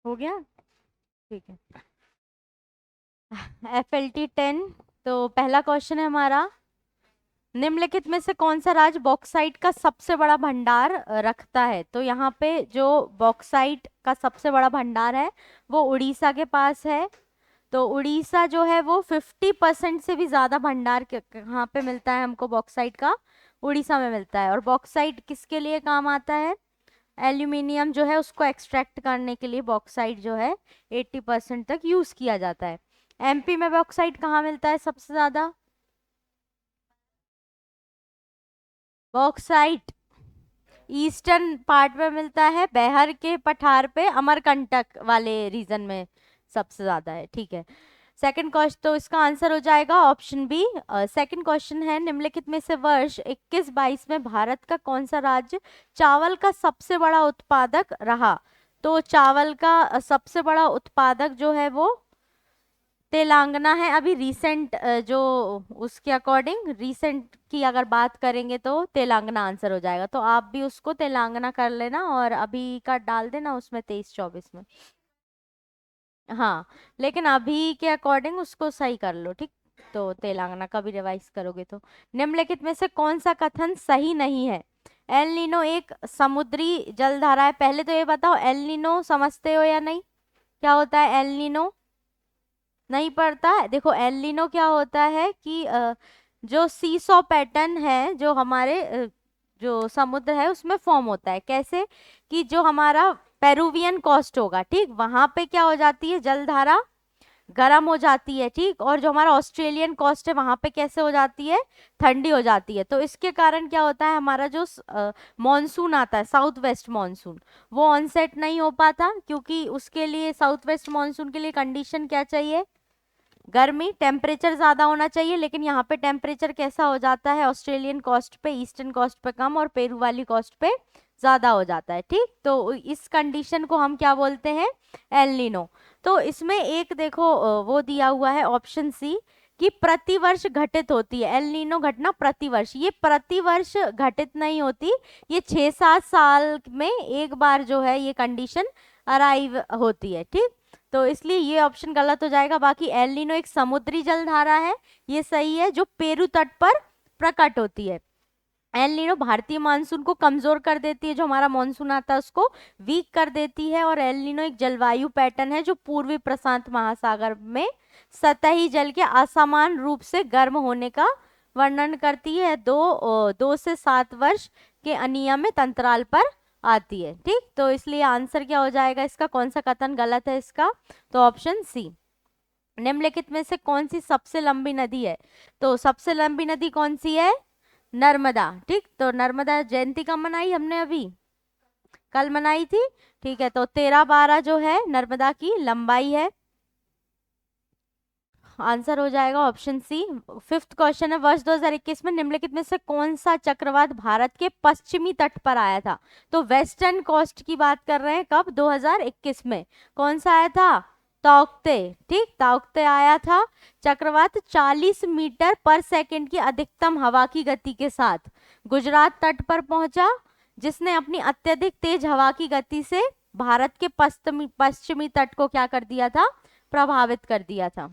हो गया, ठीक है। FLT 10। तो पहला क्वेश्चन है हमारा, निम्नलिखित में से कौन सा राज्य बॉक्साइट का सबसे बड़ा भंडार रखता है? तो यहाँ पे जो बॉक्साइट का सबसे बड़ा भंडार है वो उड़ीसा के पास है। तो उड़ीसा जो है वो 50% से भी ज्यादा भंडार कहाँ पे मिलता है हमको बॉक्साइट का? उड़ीसा में मिलता है। और बॉक्साइट किसके लिए काम आता है? एल्यूमिनियम जो है उसको एक्सट्रैक्ट करने के लिए बॉक्साइट जो है 80% तक यूज किया जाता है। MP में बॉक्साइट कहाँ मिलता है सबसे ज्यादा? बॉक्साइट ईस्टर्न पार्ट में मिलता है, बिहार के पठार पे, अमरकंटक वाले रीजन में सबसे ज्यादा है। ठीक है। सेकंड क्वेश्चन, तो इसका आंसर हो जाएगा ऑप्शन बी। सेकंड क्वेश्चन है, निम्नलिखित में से वर्ष 21-22 में भारत का कौन सा राज्य चावल का सबसे बड़ा उत्पादक रहा? तो चावल का सबसे बड़ा उत्पादक जो है वो तेलंगाना है। अभी रिसेंट जो उसके अकॉर्डिंग रिसेंट की अगर बात करेंगे तो तेलंगाना आंसर हो जाएगा। तो आप भी उसको तेलंगाना कर लेना और अभी का डाल देना उसमें 23-24 में। हाँ, लेकिन अभी के अकॉर्डिंग उसको सही कर लो, ठीक। तो तेलंगाना का भी रिवाइज करोगे तो। निम्नलिखित में से कौन सा कथन सही नहीं है? एल नीनो एक समुद्री जलधारा है। पहले तो ये बताओ, एल नीनो समझते हो या नहीं? क्या होता है एल नीनो? नहीं पड़ता है? देखो, एल नीनो क्या होता है कि जो सीसॉ पैटर्न है जो हमारे जो समुद्र है उसमें फॉर्म होता है। कैसे? कि जो हमारा पेरुवियन कोस्ट होगा, ठीक, वहां पे क्या हो जाती है, जलधारा गर्म हो जाती है, ठीक। और जो हमारा ऑस्ट्रेलियन कोस्ट है वहां पे कैसे हो जाती है, ठंडी हो जाती है। तो इसके कारण क्या होता है, हमारा जो मॉनसून आता है, साउथ वेस्ट मॉनसून, वो ऑनसेट नहीं हो पाता, क्योंकि उसके लिए साउथ वेस्ट मॉनसून के लिए कंडीशन क्या चाहिए, गर्मी, टेम्परेचर ज्यादा होना चाहिए। लेकिन यहाँ पे टेम्परेचर कैसा हो जाता है, ऑस्ट्रेलियन कोस्ट पे, ईस्टर्न कोस्ट पे कम और पेरू वाली कोस्ट पे ज्यादा हो जाता है, ठीक। तो इस कंडीशन को हम क्या बोलते हैं, एल नीनो। तो इसमें एक देखो वो दिया हुआ है ऑप्शन सी कि प्रतिवर्ष घटित होती है। एल नीनो घटना प्रतिवर्ष, ये प्रतिवर्ष घटित नहीं होती, ये 6-7 साल में एक बार जो है ये कंडीशन अराइव होती है, ठीक। तो इसलिए ये ऑप्शन गलत हो जाएगा। बाकी एल नीनो एक समुद्री जलधारा है, ये सही है, जो पेरू तट पर प्रकट होती है। एल नीनो भारतीय मानसून को कमजोर कर देती है, जो हमारा मानसून आता है उसको वीक कर देती है। और एल नीनो एक जलवायु पैटर्न है जो पूर्वी प्रशांत महासागर में सतही जल के असमान रूप से गर्म होने का वर्णन करती है। 2 से 7 वर्ष के अनियमित अंतराल पर आती है, ठीक। तो इसलिए आंसर क्या हो जाएगा इसका, कौन सा कथन गलत है इसका? तो ऑप्शन सी। निम्नलिखित में से कौन सी सबसे लंबी नदी है? तो सबसे लंबी नदी कौन सी है? नर्मदा, ठीक। तो नर्मदा जयंती कब मनाई हमने? अभी कल मनाई थी, ठीक है। तो 13-12 जो है नर्मदा की लंबाई है। आंसर हो जाएगा ऑप्शन सी। फिफ्थ क्वेश्चन है, वर्ष 2021 में निम्नलिखित में से कौन सा चक्रवात भारत के पश्चिमी तट पर आया था? तो वेस्टर्न कोस्ट की बात कर रहे हैं, कब? 2021 में। कौन सा आया था? ताउक्ते, ठीक, ताउक्ते आया था। चक्रवात 40 मीटर पर सेकंड की अधिकतम हवा की गति के साथ गुजरात तट पर पहुंचा, जिसने अपनी अत्यधिक तेज हवा की गति से भारत के पश्चिमी तट को क्या कर दिया था, प्रभावित कर दिया था।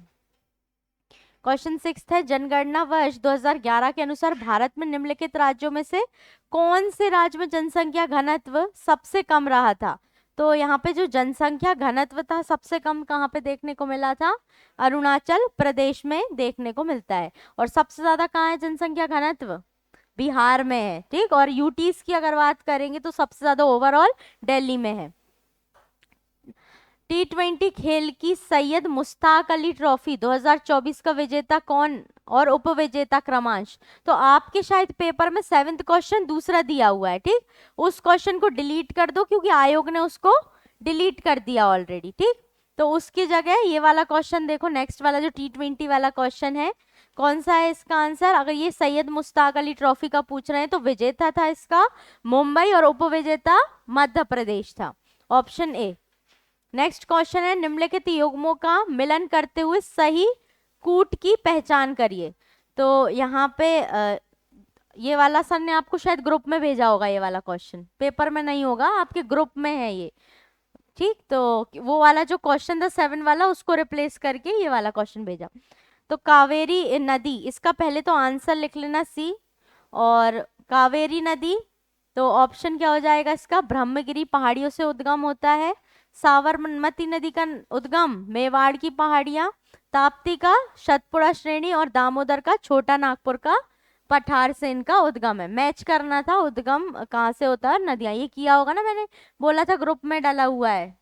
क्वेश्चन 6 है, जनगणना वर्ष 2011 के अनुसार भारत में निम्नलिखित राज्यों में से कौन से राज्य में जनसंख्या घनत्व सबसे कम रहा था? तो यहाँ पे जो जनसंख्या घनत्व था सबसे कम कहाँ पे देखने को मिला था? अरुणाचल प्रदेश में देखने को मिलता है। और सबसे ज्यादा कहाँ है जनसंख्या घनत्व? बिहार में है, ठीक। और यूटीज की अगर बात करेंगे तो सबसे ज्यादा ओवरऑल दिल्ली में है। T20 खेल की सैयद मुश्ताक अली ट्रॉफी 2024 का विजेता कौन और उपविजेता क्रमांश? तो आपके शायद पेपर में 7th क्वेश्चन दूसरा दिया हुआ है, ठीक। उस क्वेश्चन को डिलीट कर दो, क्योंकि आयोग ने उसको डिलीट कर दिया ऑलरेडी, ठीक। तो उसकी जगह ये वाला क्वेश्चन देखो, नेक्स्ट वाला जो T20 वाला क्वेश्चन है, कौन सा है इसका आंसर? अगर ये सैयद मुश्ताक अली ट्रॉफी का पूछ रहे हैं तो विजेता था इसका मुंबई और उपविजेता मध्य प्रदेश था, ऑप्शन ए। नेक्स्ट क्वेश्चन है, निम्नलिखित युग्मों का मिलन करते हुए सही कूट की पहचान करिए। तो यहाँ पे ये वाला सर ने आपको शायद ग्रुप में भेजा होगा, ये वाला क्वेश्चन पेपर में नहीं होगा, आपके ग्रुप में है ये। ठीक, तो वो वाला जो क्वेश्चन था 7 वाला, उसको रिप्लेस करके ये वाला क्वेश्चन भेजा। तो कावेरी नदी, इसका पहले तो आंसर लिख लेना सी। और कावेरी नदी, तो ऑप्शन क्या हो जाएगा इसका, ब्रह्मगिरी पहाड़ियों से उद्गम होता है। साबरमती नदी का उद्गम मेवाड़ की पहाड़ियां, ताप्ती का सतपुड़ा श्रेणी, और दामोदर का छोटा नागपुर का पठार से इनका उद्गम है। मैच करना था उद्गम कहाँ से होता है नदियां, ये किया होगा ना, मैंने बोला था ग्रुप में डाला हुआ है।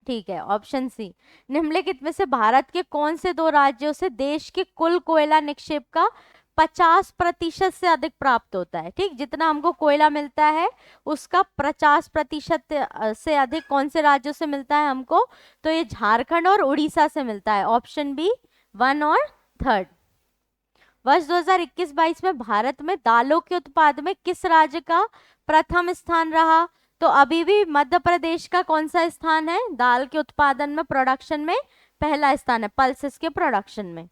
ठीक है, ऑप्शन सी। निम्नलिखित में से भारत के कौन से दो राज्यों से देश के कुल कोयला निक्षेप का 50% से अधिक प्राप्त होता है। ठीक, जितना हमको कोयला मिलता है उसका 50% से अधिक कौन से राज्यों से मिलता है हमको, तो ये झारखंड और उड़ीसा से मिलता है। ऑप्शन बी 1 और 3। वर्ष 2021-22 में भारत में दालों के उत्पाद में किस राज्य का प्रथम स्थान रहा, तो अभी भी मध्य प्रदेश का कौन सा स्थान है दाल के उत्पादन में, प्रोडक्शन में पहला स्थान है, पल्सेस के प्रोडक्शन में।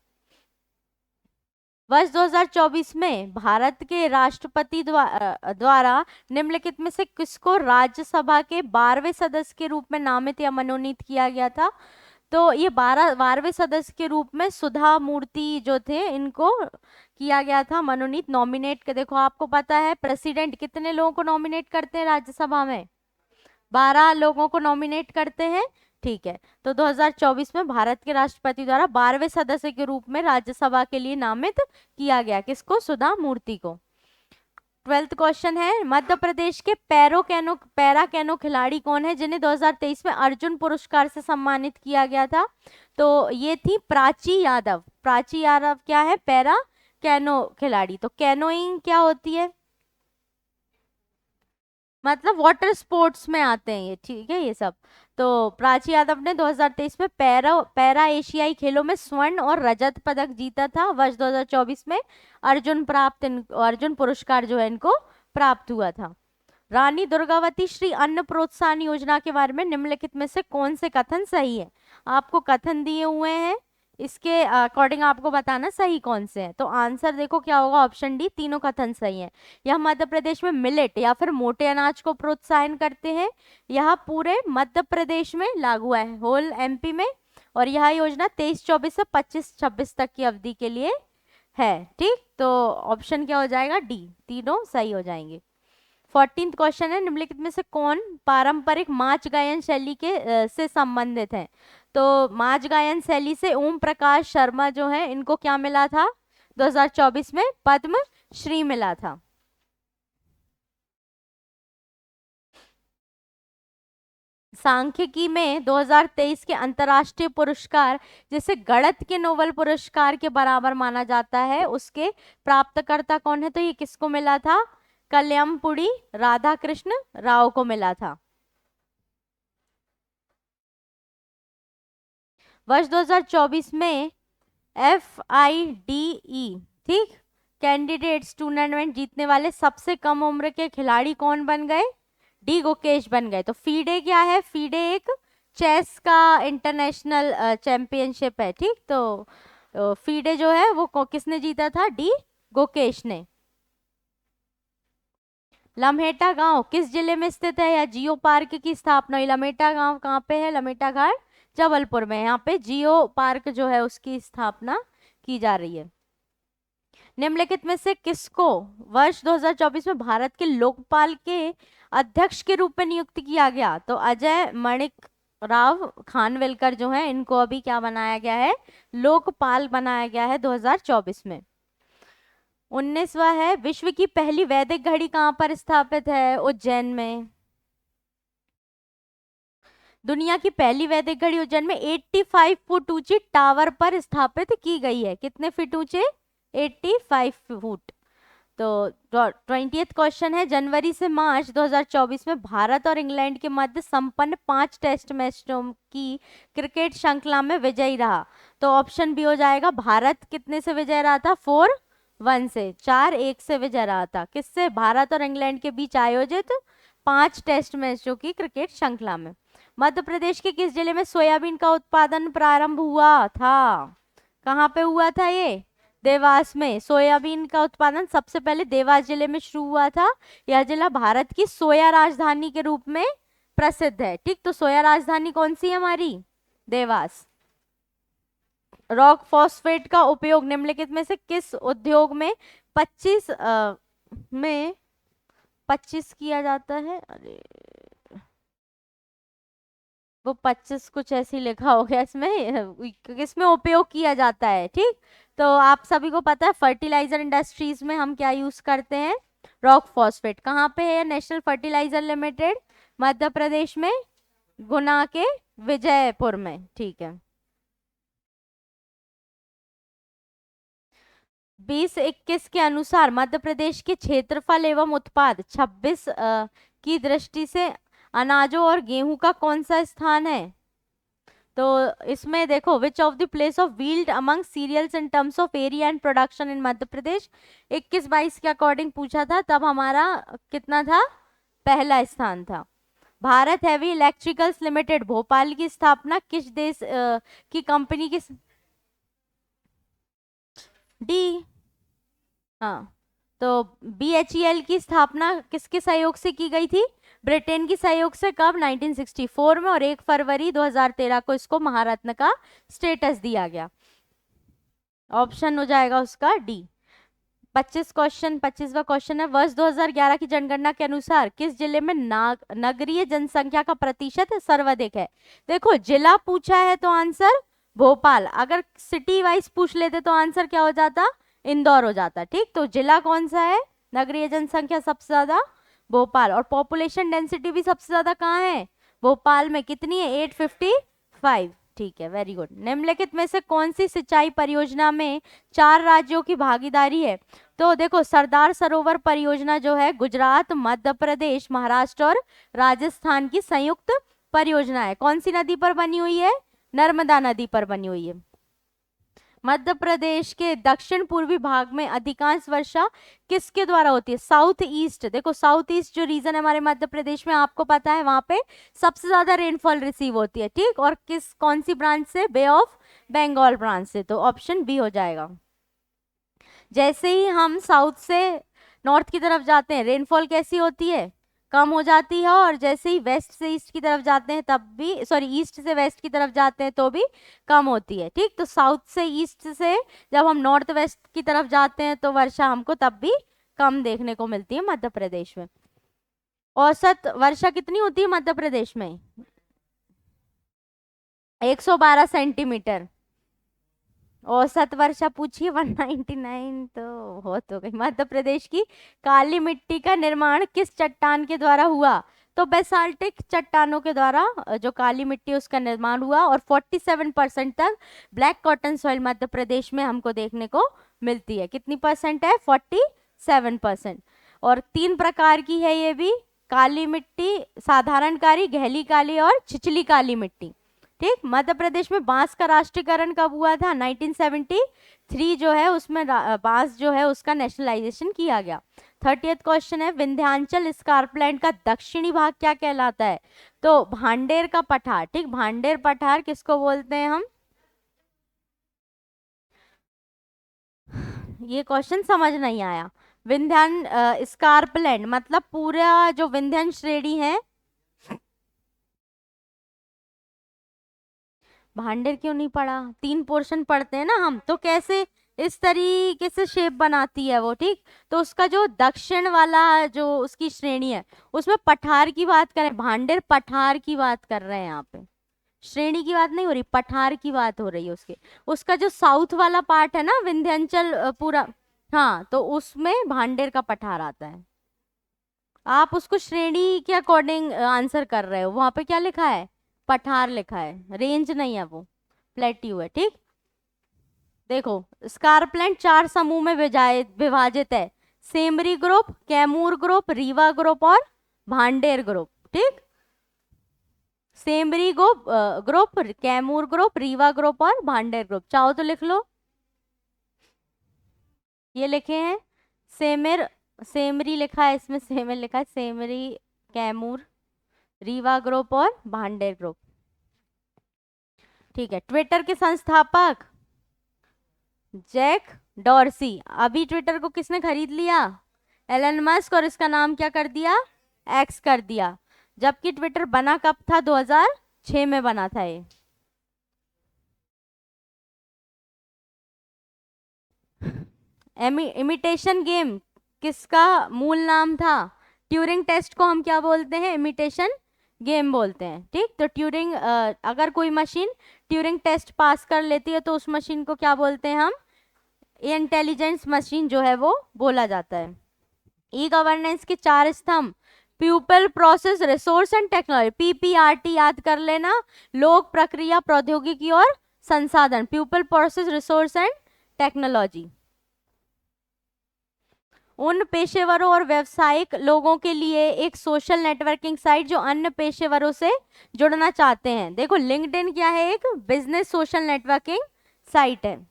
वर्ष 2024 में भारत के राष्ट्रपति द्वारा निम्नलिखित में से किसको राज्यसभा के 12वें सदस्य के रूप में नामित या मनोनीत किया गया था, तो ये 12वें सदस्य के रूप में सुधा मूर्ति जो थे इनको किया गया था मनोनीत, नॉमिनेट के। देखो आपको पता है प्रेसिडेंट कितने लोगों को नॉमिनेट करते हैं राज्यसभा में, 12 लोगों को नॉमिनेट करते हैं। ठीक है, तो 2024 में भारत के राष्ट्रपति द्वारा 12वें सदस्य के रूप में राज्यसभा के लिए नामित किया गया, किसको, सुधा मूर्ति को। 12th क्वेश्चन है, मध्य प्रदेश के पैरा कैनो खिलाड़ी कौन है जिन्हें 2023 में अर्जुन पुरस्कार से सम्मानित किया गया था, तो ये थी प्राची यादव। प्राची यादव क्या है, पैरा कैनो खिलाड़ी। तो कैनोइंग क्या होती है, मतलब वाटर स्पोर्ट्स में आते हैं ये, ठीक है ये सब। तो प्राची यादव ने 2023 में पैरा एशियाई खेलों में स्वर्ण और रजत पदक जीता था। वर्ष 2024 में अर्जुन पुरस्कार जो है इनको प्राप्त हुआ था। रानी दुर्गावती श्री अन्न प्रोत्साहन योजना के बारे में निम्नलिखित में से कौन से कथन सही है, आपको कथन दिए हुए हैं, इसके अकॉर्डिंग आपको बताना सही कौन से हैं। तो आंसर देखो क्या होगा, ऑप्शन डी, तीनों कथन सही हैं। यह मध्य प्रदेश में मिलेट या फिर मोटे अनाज को प्रोत्साहन करते हैं, यह पूरे मध्य प्रदेश में लागू है, होल एमपी में, और यह योजना 23-24 से 25-26 तक की अवधि के लिए है। ठीक, तो ऑप्शन क्या हो जाएगा, डी, तीनों सही हो जाएंगे। 14th क्वेश्चन है, निम्नलिखित में से कौन पारंपरिक माच गायन शैली के से संबंधित है, तो माच गायन शैली से ओम प्रकाश शर्मा जो है इनको क्या मिला था 2024 में, पद्म श्री मिला था। सांख्यिकी में 2023 के अंतर्राष्ट्रीय पुरस्कार जिसे गणित के नोबेल पुरस्कार के बराबर माना जाता है, उसके प्राप्तकर्ता कौन है, तो ये किसको मिला था, कल्याणपुड़ी राधाकृष्ण राव को मिला था। वर्ष 2024 में FIDE ठीक कैंडिडेट्स टूर्नामेंट जीतने वाले सबसे कम उम्र के खिलाड़ी कौन बन गए, डी गुकेश बन गए। तो फीडे क्या है, फीडे एक चेस का इंटरनेशनल चैंपियनशिप है। ठीक, तो फीडे जो है वो किसने जीता था, डी गुकेश ने। लम्हेटा गांव किस जिले में स्थित है, या जियो पार्क की स्थापना हुई, लम्हेटा गांव कहाँ पे है, लम्हेटा घाट जबलपुर में, यहाँ पे जियो पार्क जो है उसकी स्थापना की जा रही है। निम्नलिखित में से किसको वर्ष 2024 में भारत के लोकपाल के अध्यक्ष के रूप में नियुक्त किया गया, तो अजय मणिक राव खानविलकर जो है इनको अभी क्या बनाया गया है, लोकपाल बनाया गया है 2024 में। 19वां है, विश्व की पहली वैदिक घड़ी कहाँ पर स्थापित है, उज्जैन में। दुनिया की पहली वैदिक घड़ी उज्जैन में 85 फुट ऊंची टावर पर स्थापित की गई है, कितने फीट ऊंचे, 85 फुट। तो 20th क्वेश्चन है, जनवरी से मार्च 2024 में भारत और इंग्लैंड के मध्य संपन्न 5 टेस्ट मैचों की क्रिकेट श्रृंखला में विजयी रहा, तो ऑप्शन बी हो जाएगा, भारत कितने से विजय रहा था, 4-1 से, 4-1 से विजय रहा था, किससे, भारत और इंग्लैंड के बीच आयोजित 5 टेस्ट मैचों की क्रिकेट श्रृंखला में। मध्य प्रदेश के किस जिले में सोयाबीन का उत्पादन प्रारंभ हुआ था, कहाँ पे हुआ था ये, देवास में। सोयाबीन का उत्पादन सबसे पहले देवास जिले में शुरू हुआ था। यह जिला भारत की सोया राजधानी के रूप में प्रसिद्ध है। ठीक, तो सोया राजधानी कौन सी है हमारी? देवास। रॉक फॉस्फेट का उपयोग निम्नलिखित में से किस उद्योग में 25 में 25 किया जाता है? अरे वो 25 कुछ ऐसी लिखा हो गया इसमें, किसमें उपयोग किया जाता है। ठीक, तो आप सभी को पता है फर्टिलाइजर इंडस्ट्रीज में हम क्या यूज करते हैं? Rock phosphate. कहाँ पे है? National fertiliser limited, Madhya Pradesh में, गुना के विजयपुर में। ठीक है। 2021 के अनुसार मध्य प्रदेश के क्षेत्रफल एवं उत्पाद 26 की दृष्टि से अनाजों और गेहूं का कौन सा स्थान है? तो इसमें देखो, which of the place of wheat among cereals in terms of area and production in Madhya Pradesh. 21-22 के अकॉर्डिंग पूछा था, तब हमारा कितना था? पहला स्थान था। Bharat heavy electricals limited Bhopal की स्थापना किस देश की कंपनी की? डी। हाँ, तो BHEL की स्थापना किसके सहयोग से की गई थी? ब्रिटेन की सहयोग से। कब? 1964 में, और 1 फरवरी 2013 को इसको महारत्न का स्टेटस दिया गया। ऑप्शन हो जाएगा उसका डी। 25वां क्वेश्चन है, वर्ष 2011 की जनगणना के अनुसार किस जिले में नगरीय जनसंख्या का प्रतिशत सर्वाधिक है? देखो, जिला पूछा है तो आंसर भोपाल, अगर सिटी वाइज पूछ लेते तो आंसर क्या हो जाता? इंदौर हो जाता। ठीक, तो जिला कौन सा है? नगरीय जनसंख्या सबसे ज्यादा भोपाल, और पॉपुलेशन डेंसिटी भी सबसे ज्यादा कहाँ है? भोपाल में। कितनी है? 855। ठीक है, वेरी गुड। निम्नलिखित में से कौन सी सिंचाई परियोजना में 4 राज्यों की भागीदारी है? तो देखो, सरदार सरोवर परियोजना जो है गुजरात, मध्य प्रदेश, महाराष्ट्र और राजस्थान की संयुक्त परियोजना है। कौन सी नदी पर बनी हुई है? नर्मदा नदी पर बनी हुई है। मध्य प्रदेश के दक्षिण पूर्वी भाग में अधिकांश वर्षा किसके द्वारा होती है? South east. देखो, साउथ ईस्ट जो रीजन है हमारे मध्य प्रदेश में, आपको पता है वहां पे सबसे ज्यादा रेनफॉल रिसीव होती है। ठीक, और कौन सी ब्रांच से? बे ऑफ बंगाल ब्रांच से। तो ऑप्शन बी हो जाएगा। जैसे ही हम साउथ से नॉर्थ की तरफ जाते हैं, रेनफॉल कैसी होती है? कम हो जाती है, और जैसे ही वेस्ट से ईस्ट की तरफ जाते हैं तब भी, सॉरी, ईस्ट से वेस्ट की तरफ जाते हैं तो भी कम होती है। ठीक, तो साउथ से ईस्ट से जब हम नॉर्थ वेस्ट की तरफ जाते हैं तो वर्षा हमको तब भी कम देखने को मिलती है मध्य प्रदेश में। औसत वर्षा कितनी होती है मध्य प्रदेश में? 112 सेंटीमीटर। औसत वर्षा पूछिए 199, तो हो तो गई। मध्य प्रदेश की काली मिट्टी का निर्माण किस चट्टान के द्वारा हुआ? तो बेसाल्टिक चट्टानों के द्वारा जो काली मिट्टी उसका निर्माण हुआ, और 47% तक black cotton soil Madhya Pradesh में हमको देखने को मिलती है। कितनी परसेंट है? 47%। और 3 प्रकार की है ये भी, काली मिट्टी, साधारण काली, गहली काली और छिछली काली मिट्टी। ठीक, मध्य प्रदेश में बांस का राष्ट्रीयकरण कब हुआ था? 1973 जो है उसमें बांस जो है उसका नेशनलाइजेशन किया गया। 30th क्वेश्चन है, विंध्याचल स्कार्पलैंड का दक्षिणी भाग क्या कहलाता है? तो भांडेर का पठार। ठीक, भांडेर पठार किसको बोलते हैं हम? ये क्वेश्चन समझ नहीं आया। विंध्यान स्कार्पलैंड मतलब पूरा जो विंध्यन श्रेणी है। भांडेर क्यों नहीं पढ़ा? 3 पोर्शन पढ़ते हैं ना हम, तो कैसे इस तरीके से शेप बनाती है वो। ठीक, तो उसका जो दक्षिण वाला जो उसकी श्रेणी है उसमें पठार की बात करें, भांडेर पठार की बात कर रहे हैं यहाँ पे, श्रेणी की बात नहीं हो रही, पठार की बात हो रही है उसके। उसका जो साउथ वाला पार्ट है ना विंध्याचल पूरा, हाँ, तो उसमें भांडेर का पठार आता है। आप उसको श्रेणी के अकॉर्डिंग आंसर कर रहे हो, वहां पे क्या लिखा है? पठार लिखा है, रेंज नहीं है वो, प्लेट्यू है। ठीक, देखो, स्कारप्लैंड 4 समूह में विभाजित है, Semri group, Kaimur group, Rewa group और भांडेर ग्रुप। ठीक, Semri group, Kaimur group, Rewa group और भांडेर ग्रुप। चाहो तो लिख लो, ये लिखे हैं सेमरी लिखा है इसमें, सेमर लिखा है, सेमरी, कैमूर, रीवा ग्रुप और भांडेर ग्रुप। ठीक है, ट्विटर के संस्थापक जैक डॉर्सी। अभी ट्विटर को किसने खरीद लिया? एलन मस्क, और इसका नाम क्या कर दिया? एक्स कर दिया। जबकि ट्विटर बना कब था? 2006 में बना था ये। इमिटेशन गेम किसका मूल नाम था? ट्यूरिंग टेस्ट को हम क्या बोलते हैं? इमिटेशन गेम बोलते हैं। ठीक, तो ट्यूरिंग अगर कोई मशीन ट्यूरिंग टेस्ट पास कर लेती है तो उस मशीन को क्या बोलते हैं हम? इंटेलिजेंस मशीन जो है वो बोला जाता है। ई गवर्नेंस के 4 स्तंभ: people, process, resource and technology. पीपीआरटी याद कर लेना, लोग, प्रक्रिया, प्रौद्योगिकी और संसाधन। People, process, resource and technology. उन पेशेवरों और व्यावसायिक लोगों के लिए एक सोशल नेटवर्किंग साइट जो अन्य पेशेवरों से जुड़ना चाहते हैं। देखो लिंक्डइन क्या है? एक बिजनेस सोशल नेटवर्किंग साइट है।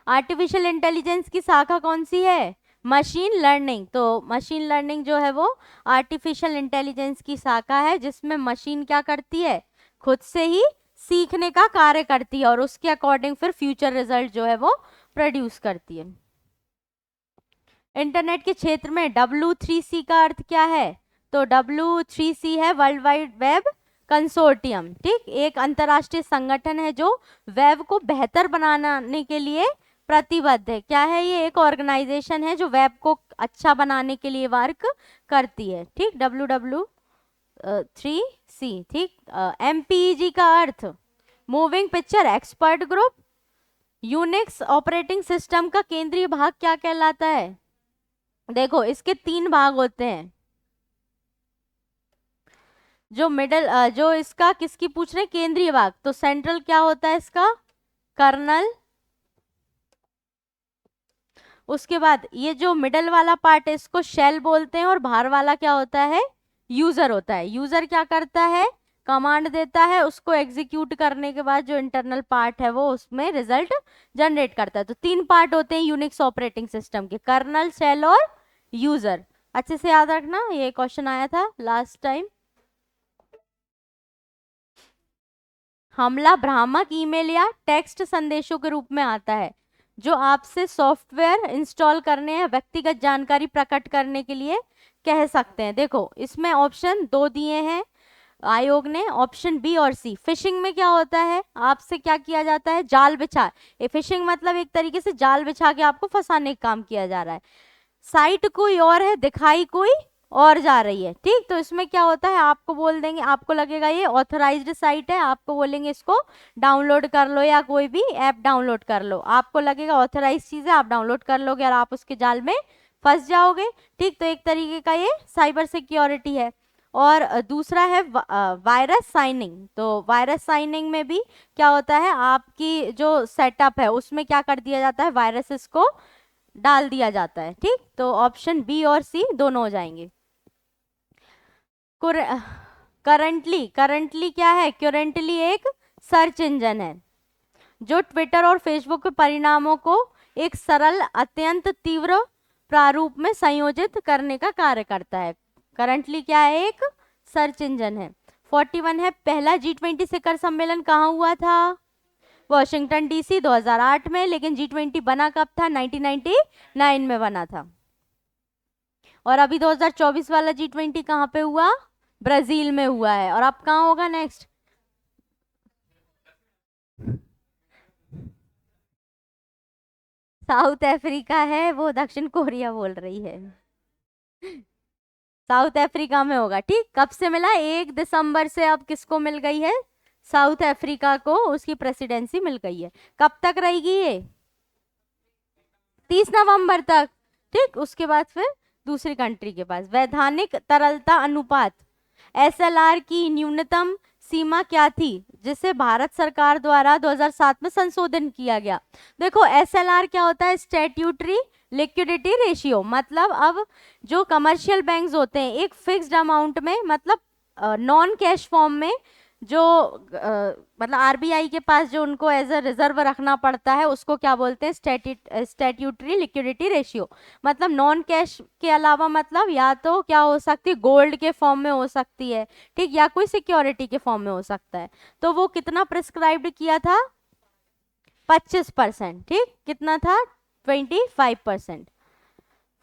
आर्टिफिशियल इंटेलिजेंस की शाखा कौन सी है? Machine learning. तो मशीन लर्निंग जो है वो आर्टिफिशियल इंटेलिजेंस की शाखा है, जिसमें मशीन क्या करती है? खुद से ही सीखने का कार्य करती है और उसके अकॉर्डिंग फिर फ्यूचर रिजल्ट जो है वो प्रोड्यूस करती है। इंटरनेट के क्षेत्र में W3C का अर्थ क्या है? तो W3C है वर्ल्ड वाइड वेब कंसोर्टियम। ठीक, एक अंतरराष्ट्रीय संगठन है जो वेब को बेहतर बनाने के लिए प्रतिबद्ध है। क्या है ये? एक ऑर्गेनाइजेशन है जो वेब को अच्छा बनाने के लिए वर्क करती है। ठीक, W3C। ठीक, MPEG का earth moving picture expert group. Unix operating system का केंद्रीय भाग क्या कहलाता है? देखो इसके 3 भाग होते हैं। जो इसका किसकी पूछ रहे हैं? केंद्रीय भाग। तो सेंट्रल क्या होता है इसका? कर्नल। उसके बाद ये जो मिडल वाला पार्ट है इसको शेल बोलते हैं और बाहर वाला क्या होता है? यूजर होता है। यूजर क्या करता है? कमांड देता है, उसको एग्जीक्यूट करने के बाद जो इंटरनल पार्ट है वो उसमें रिजल्ट जनरेट करता है। तो 3 पार्ट होते हैं यूनिक्स ऑपरेटिंग सिस्टम के, कर्नल, शेल और यूजर। अच्छे से याद रखना, ये क्वेश्चन आया था लास्ट टाइम। हमला भ्रामक ईमेल या टेक्स्ट संदेशों के रूप में आता है जो आपसे सॉफ्टवेयर इंस्टॉल करने या व्यक्तिगत जानकारी प्रकट करने के लिए कह सकते हैं। देखो इसमें ऑप्शन 2 दिए हैं आयोग ने, ऑप्शन बी और सी। फिशिंग में क्या होता है? आपसे क्या किया जाता है? जाल बिछा। ये फिशिंग मतलब एक तरीके से जाल बिछा के आपको फंसाने का काम किया जा रहा है। साइट कोई और है, दिखाई कोई और जा रही है। ठीक, तो इसमें क्या होता है? आपको बोल देंगे, आपको लगेगा ये ऑथराइज्ड साइट है, आपको बोलेंगे इसको डाउनलोड कर लो या कोई भी ऐप डाउनलोड कर लो। आपको लगेगा ऑथराइज चीज है, आप डाउनलोड कर लोगे और आप उसके जाल में फंस जाओगे। ठीक, तो एक तरीके का ये साइबर सिक्योरिटी है। और दूसरा है वायरस साइनिंग। तो वायरस साइनिंग में भी क्या होता है? आपकी जो सेटअप है उसमें क्या कर दिया जाता है? वायरसेस को डाल दिया जाता है। ठीक, तो ऑप्शन बी और सी दोनों हो जाएंगे। करंटली, करंटली क्या है? करंटली एक सर्च इंजन है जो ट्विटर और फेसबुक के परिणामों को एक सरल, अत्यंत तीव्र प्रारूप में संयोजित करने का कार्य करता है। करंटली क्या है? एक सर्च इंजन है। 41 है पहला G20 शिखर सम्मेलन कहाँ हुआ था? वॉशिंगटन DC 2008 में। लेकिन G20 बना कब था? 1999 में बना था। और अभी 2024 वाला G20 कहाँ पे हुआ? ब्राजील में हुआ है। और अब कहाँ होगा नेक्स्ट? साउथ अफ्रीका है, वो दक्षिण कोरिया बोल रही है। साउथ अफ्रीका में होगा। ठीक, कब से मिला? 1 दिसंबर से अब किसको मिल गई है? साउथ अफ्रीका को उसकी प्रेसिडेंसी मिल गई है। कब तक रहेगी ये? 30 नवंबर तक। ठीक, उसके बाद फिर दूसरी कंट्री के पास। वैधानिक तरलता अनुपात SLR की न्यूनतम सीमा क्या थी जिसे भारत सरकार द्वारा 2007 में संशोधन किया गया? देखो SLR क्या होता है? Statutory liquidity ratio. मतलब अब जो कमर्शियल बैंक्स होते हैं एक फिक्स्ड अमाउंट में, मतलब नॉन कैश फॉर्म में जो मतलब RBI के पास जो उनको एज अ रिजर्व रखना पड़ता है उसको क्या बोलते हैं? Statutory liquidity ratio. मतलब नॉन कैश के अलावा मतलब या तो क्या हो सकती है? गोल्ड के फॉर्म में हो सकती है, ठीक, या कोई सिक्योरिटी के फॉर्म में हो सकता है। तो वो कितना प्रिस्क्राइब्ड किया था? 25%। ठीक, कितना था? 25%।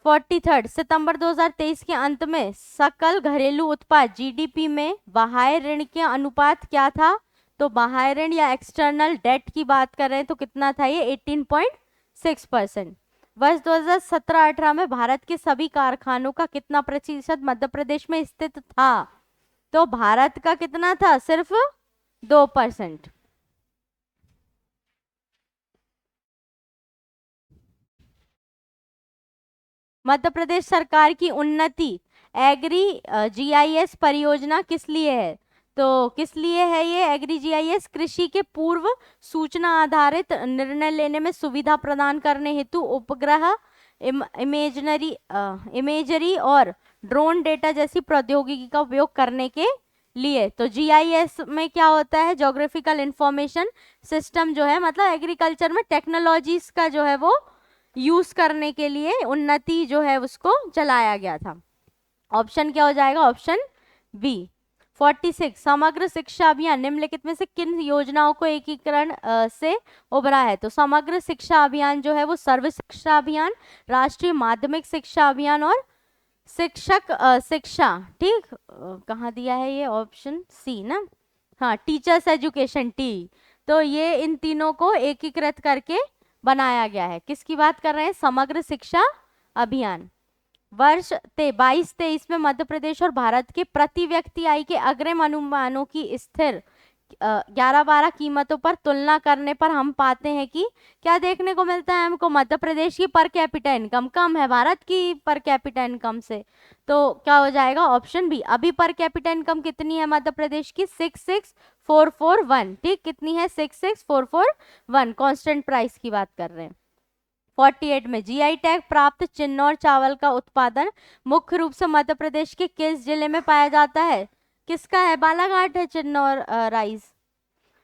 43 सितंबर 2023 के अंत में सकल घरेलू उत्पाद जीडीपी में बाह्य ऋण के अनुपात क्या था? तो बाह्य ऋण या एक्सटर्नल डेट की बात कर रहे हैं तो कितना था ये? 18.6%। वर्ष 2017-18 में भारत के सभी कारखानों का कितना प्रतिशत मध्य प्रदेश में स्थित था? तो भारत का कितना था? सिर्फ 2%। मध्य प्रदेश सरकार की उन्नति एग्री जीआईएस परियोजना किस लिए है? तो किस लिए है ये एग्री जीआईएस? कृषि के पूर्व सूचना आधारित निर्णय लेने में सुविधा प्रदान करने हेतु उपग्रह इमेजरी और ड्रोन डेटा जैसी प्रौद्योगिकी का उपयोग करने के लिए। तो जीआईएस में क्या होता है? ज्योग्राफिकल इंफॉर्मेशन सिस्टम जो है, मतलब एग्रीकल्चर में टेक्नोलॉजीज का जो है वो यूज करने के लिए उन्नति जो है उसको चलाया गया था। ऑप्शन क्या हो जाएगा? Option B. 46 समग्र शिक्षा अभियान निम्नलिखित में से किन योजनाओं को एकीकरण से उभरा है? तो समग्र शिक्षा अभियान जो है वो सर्व शिक्षा अभियान, राष्ट्रीय माध्यमिक शिक्षा अभियान और शिक्षक शिक्षा, ठीक कहाँ दिया है ये? ऑप्शन सी ना, हाँ, टीचर्स एजुकेशन टी। तो ये इन तीनों को एकीकृत करके बनाया गया है। किसकी बात कर रहे हैं? समग्र शिक्षा अभियान। वर्ष 22-23 में मध्य प्रदेश और भारत के प्रति व्यक्ति आय के अग्रिम अनुमानों की स्थिर 11-12 कीमतों पर तुलना करने पर हम पाते हैं कि क्या देखने को मिलता है हमको? मध्य प्रदेश की पर कैपिटा इनकम कम है भारत की पर कैपिटा इनकम से। तो क्या हो जाएगा? Option B. अभी पर कैपिटा इनकम कितनी है मध्य प्रदेश की? 66,441। ठीक, कितनी है? 66,441। कांस्टेंट प्राइस की बात कर रहे हैं। 48 में जीआई टैग प्राप्त चिन्नौर चावल का उत्पादन मुख्य रूप से मध्य प्रदेश के किस जिले में पाया जाता है? किसका है? बालाघाट है चिन्नौर राइस।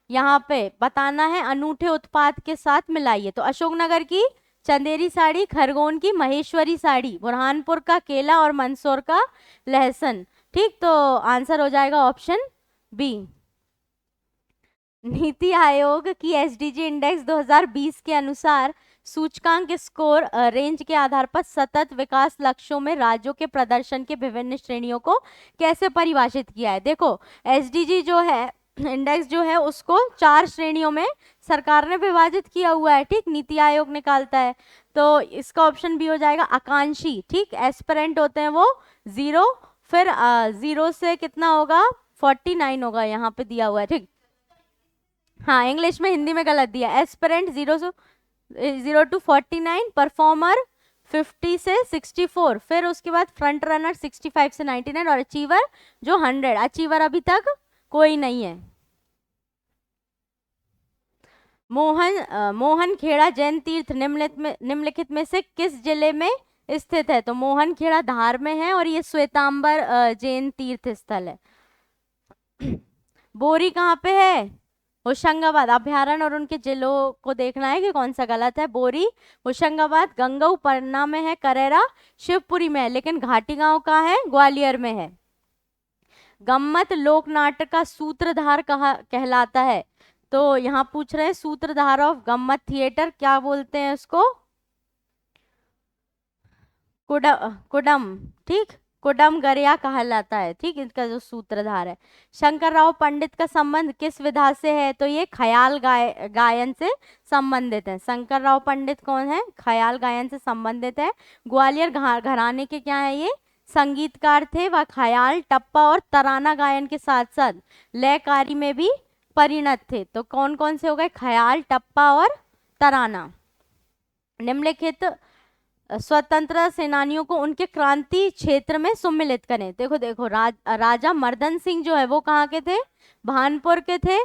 यहाँ पे बताना है अनूठे उत्पाद के साथ मिलाइए। तो अशोकनगर की चंदेरी साड़ी, खरगोन की महेश्वरी साड़ी, बुरहानपुर का केला और मंदसौर का लहसुन। ठीक, तो आंसर हो जाएगा ऑप्शन बी। नीति आयोग की एसडीजी इंडेक्स 2020 के अनुसार सूचकांक स्कोर रेंज के आधार पर सतत विकास लक्ष्यों में राज्यों के प्रदर्शन के विभिन्न श्रेणियों को कैसे परिभाषित किया है? देखो, एसडीजी जो है इंडेक्स जो है उसको 4 श्रेणियों में सरकार ने विभाजित किया हुआ है। ठीक, नीति आयोग निकालता है। तो इसका ऑप्शन बी हो जाएगा आकांक्षी। ठीक, एस्पिरेंट होते हैं वो 0, फिर 0 से कितना होगा? 49 होगा, यहाँ पे दिया हुआ है। ठीक, हाँ, इंग्लिश में हिंदी में गलत दिया। एस्पिरेंट 0 to 49, परफॉर्मर 50 से 64, फिर उसके बाद फ्रंट रनर 65 से 99 और अचीवर जो 100। अचीवर अभी तक कोई नहीं है। मोहन खेड़ा जैन तीर्थ निम्नलिखित में से किस जिले में स्थित है? तो मोहन खेड़ा धार में है और ये श्वेतांबर जैन तीर्थ स्थल है। बोरी कहाँ पे है? होशंगाबाद। अभ्यारण्य और उनके जिलों को देखना है कि कौन सा गलत है। बोरी होशंगाबाद, गंगऊ पन्ना में है, करेरा शिवपुरी में है, लेकिन घाटी गांव कहाँ है? ग्वालियर में है। गम्मत लोक नाटक का सूत्रधार कहा कहलाता है? तो यहाँ पूछ रहे हैं सूत्रधार ऑफ गम्मत थिएटर क्या बोलते हैं उसको? कुडम। ठीक, कुडम गरिया कहलाता है। ठीक, इनका जो सूत्रधार है। शंकरराव पंडित का संबंध किस विधा से है? तो ये ख्याल गायन से संबंधित है। शंकरराव पंडित कौन है? ख्याल गायन से संबंधित है। ग्वालियर घराने के क्या है? ये संगीतकार थे। वह ख्याल, टप्पा और तराना गायन के साथ साथ लयकारी में भी परिणत थे। तो कौन कौन से हो गए? ख्याल, टप्पा और तराना। निम्नलिखित स्वतंत्रता सेनानियों को उनके क्रांति क्षेत्र में सम्मिलित करें। देखो देखो, राजा मर्दन सिंह जो है वो कहाँ के थे? भानपुर के थे।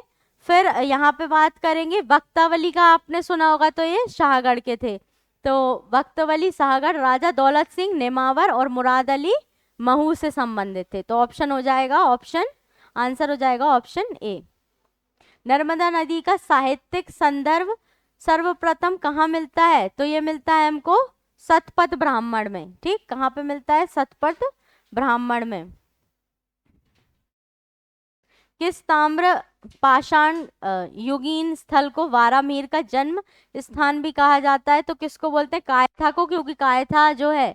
फिर यहाँ पे बात करेंगे बख्तावली का, आपने सुना होगा, तो ये शाहगढ़ के थे। तो बख्तावली शाहगढ़। राजा दौलत सिंह नेमावर और मुराद अली महू से संबंधित थे। तो ऑप्शन हो जाएगा आंसर हो जाएगा ऑप्शन ए। नर्मदा नदी का साहित्यिक संदर्भ सर्वप्रथम कहाँ मिलता है? तो ये मिलता है हमको शतपथ ब्राह्मण में। ठीक, कहाँ पे मिलता है? शतपथ ब्राह्मण में। किस ताम्र पाषाण युगीन स्थल को वारामीर का जन्म स्थान भी कहा जाता है? तो किसको बोलते हैं? कायथा को, क्योंकि कायथा जो है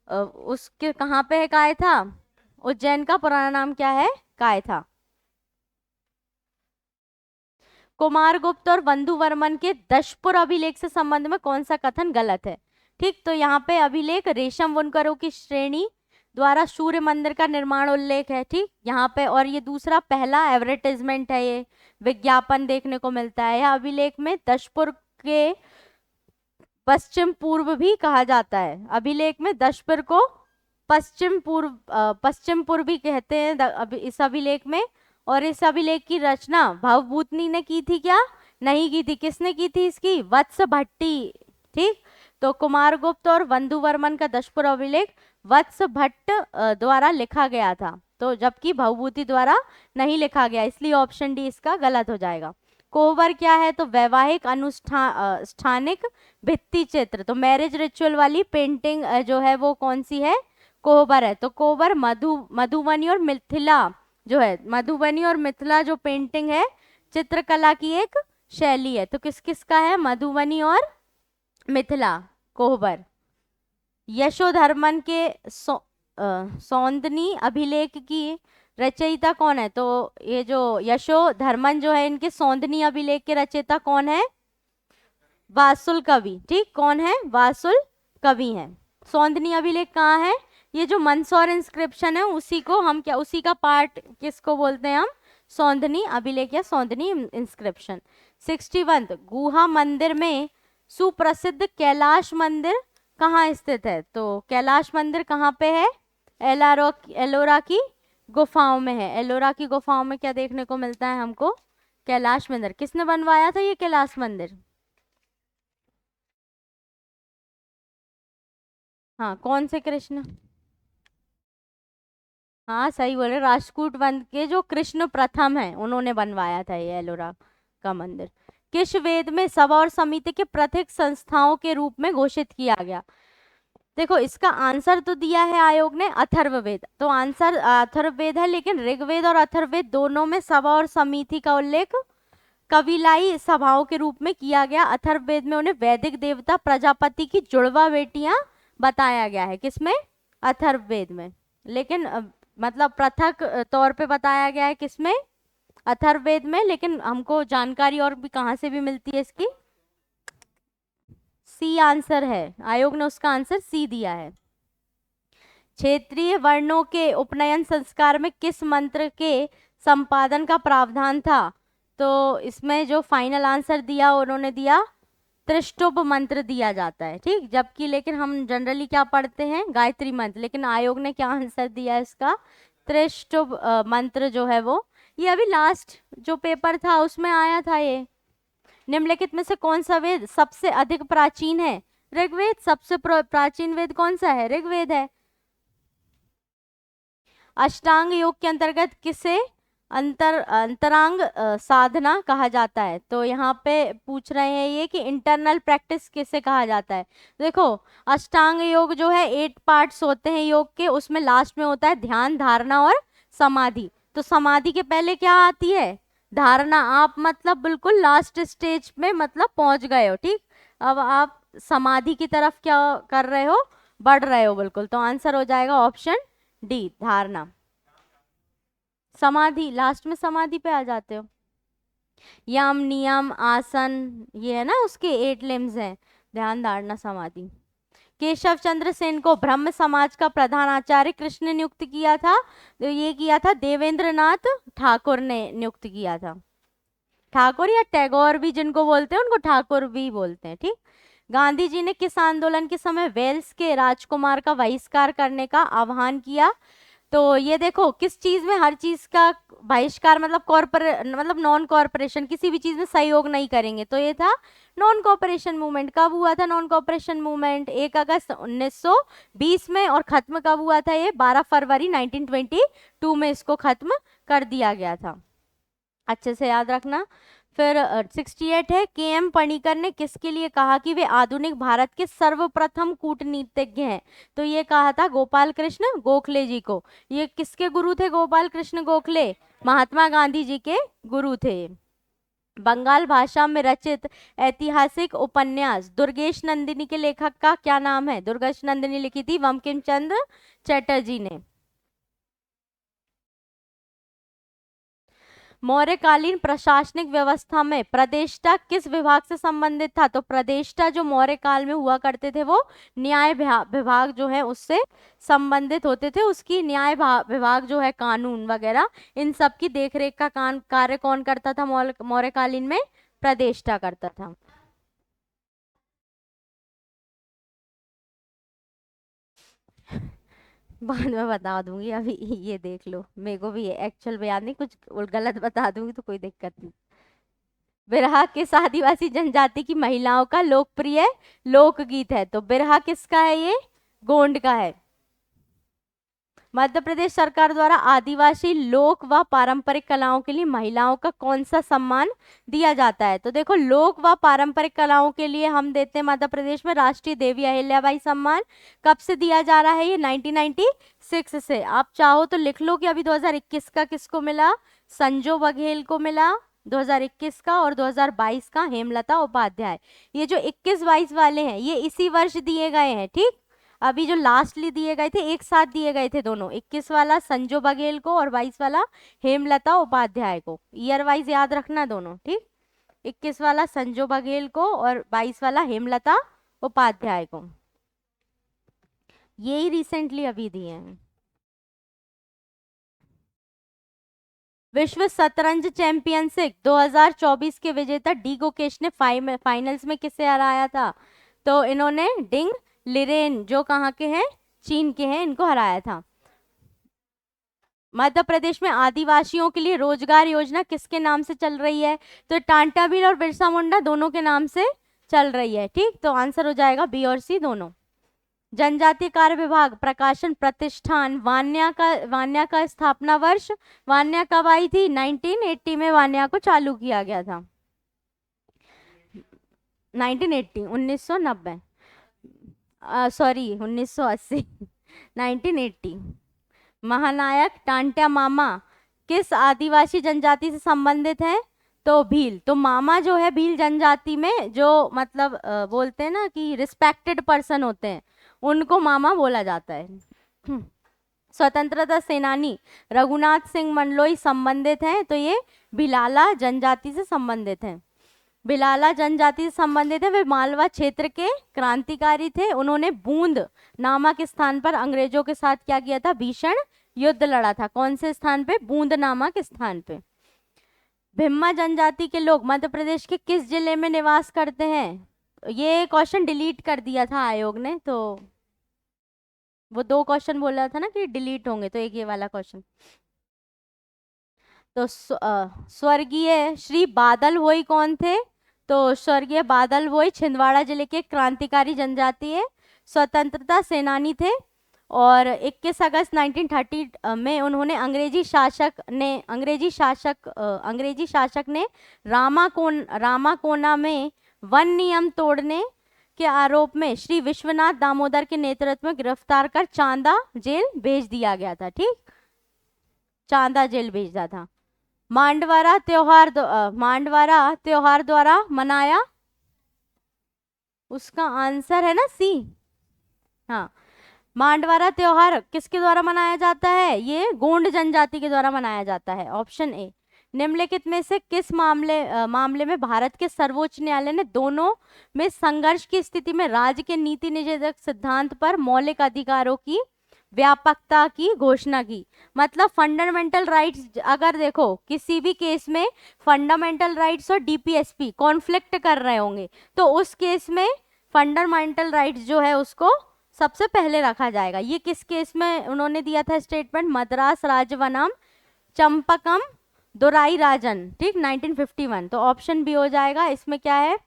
उसके कहाँ पे है कायथा? उज्जैन का पुराना नाम क्या है? कायथा। कुमारगुप्त और बंधुवर्मन के दशपुर अभिलेख से संबंध में कौन सा कथन गलत है? ठीक, तो यहाँ पे अभिलेख रेशम बुनकरों की श्रेणी द्वारा सूर्य मंदिर का निर्माण उल्लेख है। ठीक, यहाँ पे, और ये दूसरा पहला एडवर्टाइजमेंट है, ये विज्ञापन देखने को मिलता है। यह अभिलेख में दशपुर के पश्चिम पूर्व भी कहा जाता है। अभिलेख में दशपुर को पश्चिम पूर्व भी कहते हैं इस अभिलेख में। और इस अभिलेख की रचना भवभूतनी ने की थी क्या? नहीं की थी। किसने की थी इसकी? वत्स भट्टी। ठीक, तो कुमारगुप्त और बंधुवर्मन का दशपुर अभिलेख वत्स भट्ट द्वारा लिखा गया था, तो जबकि भवभूति द्वारा नहीं लिखा गया, इसलिए ऑप्शन डी इसका गलत हो जाएगा। कोहबर क्या है? तो वैवाहिक अनुष्ठान स्थानिक भित्ति चित्र, तो मैरिज रिचुअल वाली पेंटिंग जो है वो कौन सी है? कोहबर है। तो कोहबर मधुबनी और मिथिला जो है, मधुबनी और मिथिला जो पेंटिंग है चित्रकला की एक शैली है। तो किस किस का है? मधुबनी और मिथिला, कोहबर। यशोधर्मन के सौंदनी अभिलेख की रचयिता कौन है? तो ये जो यशोधर्मन जो है, इनके सौंदनी अभिलेख के रचयिता कौन है? वासुल कवि। ठीक, कौन है? वासुल कवि है। सौंदनी अभिलेख कहाँ है? ये जो मंदसौर इंस्क्रिप्शन है उसी को हम क्या, उसी का पार्ट किसको बोलते हैं हम? सौंदनी अभिलेख या सौंदनी इंस्क्रिप्शन। 61 गुहा मंदिर में सुप्रसिद्ध कैलाश मंदिर कहाँ स्थित है? तो कैलाश मंदिर कहाँ पे है? एलोरा की गुफाओं में है। एलोरा की गुफाओं में क्या देखने को मिलता है हमको? कैलाश मंदिर। किसने बनवाया था ये कैलाश मंदिर? हाँ, कौन से कृष्ण? हाँ सही बोले, राष्ट्रकूट वंश के जो कृष्ण प्रथम है उन्होंने बनवाया था ये एलोरा का मंदिर। किस वेद में सभा और समिति के प्रत्येक संस्थाओं के रूप में घोषित किया गया? देखो, इसका आंसर तो दिया है आयोग ने अथर्ववेद, तो आंसर अथर्ववेद है, लेकिन ऋग्वेद और अथर्ववेद दोनों में सभा और समिति का उल्लेख कविलाई सभाओं के रूप में किया गया। अथर्ववेद में उन्हें वैदिक देवता प्रजापति की जुड़वा बेटियां बताया गया है। किसमें? अथर्ववेद में। लेकिन मतलब पृथक तौर पे बताया गया है किसमें? अथर्ववेद में। लेकिन हमको जानकारी और भी कहाँ से भी मिलती है इसकी? सी आंसर है, आयोग ने उसका आंसर सी दिया है। क्षेत्रीय वर्णों के उपनयन संस्कार में किस मंत्र के संपादन का प्रावधान था? तो इसमें जो फाइनल आंसर दिया उन्होंने दिया त्रिष्टुप मंत्र दिया जाता है। ठीक, जबकि लेकिन हम जनरली क्या पढ़ते हैं? गायत्री मंत्र, लेकिन आयोग ने क्या आंसर दिया इसका? त्रिष्टुप मंत्र जो है वो। ये अभी लास्ट जो पेपर था उसमें आया था ये। निम्नलिखित में से कौन सा वेद सबसे अधिक प्राचीन है? ऋग्वेद। सबसे प्राचीन वेद कौन सा है? ऋग्वेद है। अष्टांग योग के अंतर्गत किसे अंतरांग साधना कहा जाता है? तो यहाँ पे पूछ रहे हैं ये कि इंटरनल प्रैक्टिस किसे कहा जाता है। देखो, अष्टांग योग जो है 8 पार्ट्स होते हैं योग के, उसमें लास्ट में होता है ध्यान, धारणा और समाधि। तो समाधि के पहले क्या आती है? धारणा। आप मतलब बिल्कुल लास्ट स्टेज में मतलब पहुंच गए हो। ठीक, अब आप समाधि की तरफ क्या कर रहे हो? बढ़ रहे हो बिल्कुल। तो आंसर हो जाएगा ऑप्शन डी, धारणा। समाधि, लास्ट में समाधि पे आ जाते हो। यम, नियम, आसन, ये है ना उसके 8 लिम्स हैं, ध्यान, धारणा, समाधि। केशव चंद्र सेन को ब्रह्म समाज का प्रधान आचार्य किसने नियुक्त किया था? तो ये किया था देवेंद्र नाथ ठाकुर ने नियुक्त किया था। ठाकुर या टैगोर भी जिनको बोलते हैं उनको ठाकुर भी बोलते हैं। ठीक, गांधी जी ने किस आंदोलन के समय वेल्स के राजकुमार का बहिष्कार करने का आह्वान किया? तो ये देखो, किस चीज में हर चीज का बहिष्कार मतलब मतलब नॉन कॉरपोरेशन, किसी भी चीज में सहयोग नहीं करेंगे, तो ये था नॉन कॉपरेशन मूवमेंट। कब हुआ था नॉन कॉपरेशन मूवमेंट? 1 अगस्त 1920 में। और खत्म कब हुआ था ये? 12 फरवरी 1922 में इसको खत्म कर दिया गया था। अच्छे से याद रखना। फिर 68 है, के एम पणिकर ने किसके लिए कहा कि वे आधुनिक भारत के सर्वप्रथम कूटनीतिज्ञ हैं? तो ये कहा था गोपाल कृष्ण गोखले जी को। ये किसके गुरु थे गोपाल कृष्ण गोखले? महात्मा गांधी जी के गुरु थे। बंगाल भाषा में रचित ऐतिहासिक उपन्यास दुर्गेश नंदिनी के लेखक का क्या नाम है? दुर्गेश नंदिनी लिखी थी बंकिम चंद्र चटर्जी ने। मौर्यकालीन प्रशासनिक व्यवस्था में प्रदेष्टा किस विभाग से संबंधित था? तो प्रदेष्टा जो मौर्य काल में हुआ करते थे वो न्याय विभाग जो है उससे संबंधित होते थे। उसकी न्याय विभाग जो है कानून वगैरह इन सब की देखरेख का कार्य कौन करता था? मौर्यकालीन में प्रदेष्टा करता था। बाद में बता दूंगी, अभी ये देख लो, मेरे को भी एक्चुअल में याद नहीं, कुछ गलत बता दूंगी तो कोई दिक्कत नहीं। बिरहा किस आदिवासी जनजाति की महिलाओं का लोकप्रिय लोकगीत है? तो बिरहा किसका है? ये गोंड का है। मध्य प्रदेश सरकार द्वारा आदिवासी लोक व पारंपरिक कलाओं के लिए महिलाओं का कौन सा सम्मान दिया जाता है? तो देखो, लोक व पारंपरिक कलाओं के लिए हम देते हैं मध्य प्रदेश में राष्ट्रीय देवी अहिल्याबाई सम्मान। कब से दिया जा रहा है? ये 1996 से। आप चाहो तो लिख लो कि अभी 2021 का किसको मिला? संजो बघेल को मिला 2021 का, और 2022 का हेमलता उपाध्याय। ये जो 21-22 वाले हैं ये इसी वर्ष दिए गए हैं, ठीक। अभी जो लास्टली दिए गए थे एक साथ दिए गए थे दोनों, 21 वाला संजो बघेल को और 22 वाला हेमलता उपाध्याय को। ईयर वाइज याद रखना दोनों, ठीक। 21 वाला संजो बघेल को और 22 वाला हेमलता उपाध्याय को। यही रिसेंटली अभी दिए हैं। विश्व शतरंज चैंपियनशिप 2024 के विजेता डी गुकेश ने फाइनल्स में किसे हराया था? तो इन्होंने डिंग लिरेन, जो कहाँ के हैं? चीन के हैं, इनको हराया था। मध्य प्रदेश में आदिवासियों के लिए रोजगार योजना किसके नाम से चल रही है? तो टांटा भील और बिरसा मुंडा दोनों के नाम से चल रही है, ठीक। तो आंसर हो जाएगा बी और सी दोनों। जनजातीय कार्य विभाग प्रकाशन प्रतिष्ठान वान्या का स्थापना वर्ष? वान्या कब आई थी? 1980 में वान्या को चालू किया गया था। 1980, 1990, सॉरी 1980, 1980। महानायक टांट्या मामा किस आदिवासी जनजाति से संबंधित है? तो भील। तो मामा जो है भील जनजाति में जो मतलब बोलते हैं ना कि रिस्पेक्टेड पर्सन होते हैं, उनको मामा बोला जाता है। स्वतंत्रता सेनानी रघुनाथ सिंह मंडलोई संबंधित हैं? तो ये भिलाला जनजाति से संबंधित हैं। भिलाला जनजाति से संबंधित है, वे मालवा क्षेत्र के क्रांतिकारी थे। उन्होंने बूंद नामक स्थान पर अंग्रेजों के साथ क्या किया था? भीषण युद्ध लड़ा था। कौन से स्थान पे? बूंद नामक स्थान पे। भिम्मा जनजाति के लोग मध्य प्रदेश के किस जिले में निवास करते हैं? ये क्वेश्चन डिलीट कर दिया था आयोग ने, तो वो 2 क्वेश्चन बोला था ना कि डिलीट होंगे, तो एक ये वाला क्वेश्चन। तो स्वर्गीय श्री बादल भोई कौन थे? तो स्वर्गीय बादल भोई छिंदवाड़ा जिले के क्रांतिकारी जनजातीय स्वतंत्रता सेनानी थे, और 21 अगस्त 1930 में उन्होंने अंग्रेजी शासक ने रामाकोना में वन नियम तोड़ने के आरोप में श्री विश्वनाथ दामोदर के नेतृत्व में गिरफ्तार कर चांदा जेल भेज दिया गया था, ठीक। चांदा जेल भेजा था। मांडवारा त्योहार द्वारा मनाया, उसका आंसर है ना सी। हाँ, मांडवारा त्योहार किसके द्वारा मनाया जाता है? ये गोंड जनजाति के द्वारा मनाया जाता है, ऑप्शन ए। निम्नलिखित में से किस मामले में भारत के सर्वोच्च न्यायालय ने दोनों में संघर्ष की स्थिति में राज्य के नीति निषेधक सिद्धांत पर मौलिक अधिकारों की व्यापकता की घोषणा की? मतलब फंडामेंटल राइट्स, अगर देखो किसी भी केस में फंडामेंटल राइट्स और डीपीएसपी कॉन्फ्लिक्ट कर रहे होंगे तो उस केस में फंडामेंटल राइट्स जो है उसको सबसे पहले रखा जाएगा। ये किस केस में उन्होंने दिया था स्टेटमेंट? मद्रास राजवनम चंपकम दोराई राजन, ठीक, 1951। तो ऑप्शन बी हो जाएगा। इसमें क्या है?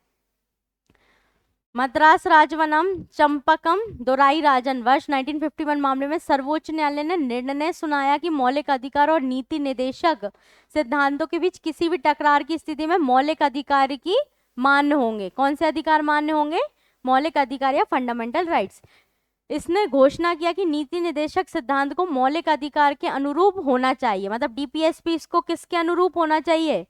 मद्रास राजवनम चंपकम दोराई राजन वर्ष 1951 मामले में सर्वोच्च न्यायालय ने निर्णय सुनाया कि मौलिक अधिकार और नीति निदेशक सिद्धांतों के बीच किसी भी टकरार की स्थिति में मौलिक अधिकार की मान्य होंगे। कौन से अधिकार मान्य होंगे? मौलिक अधिकार या फंडामेंटल राइट्स। इसने घोषणा किया कि नीति निदेशक सिद्धांत को मौलिक अधिकार के अनुरूप होना चाहिए। मतलब डीपीएसपी इसको किसके अनुरूप होना चाहिए?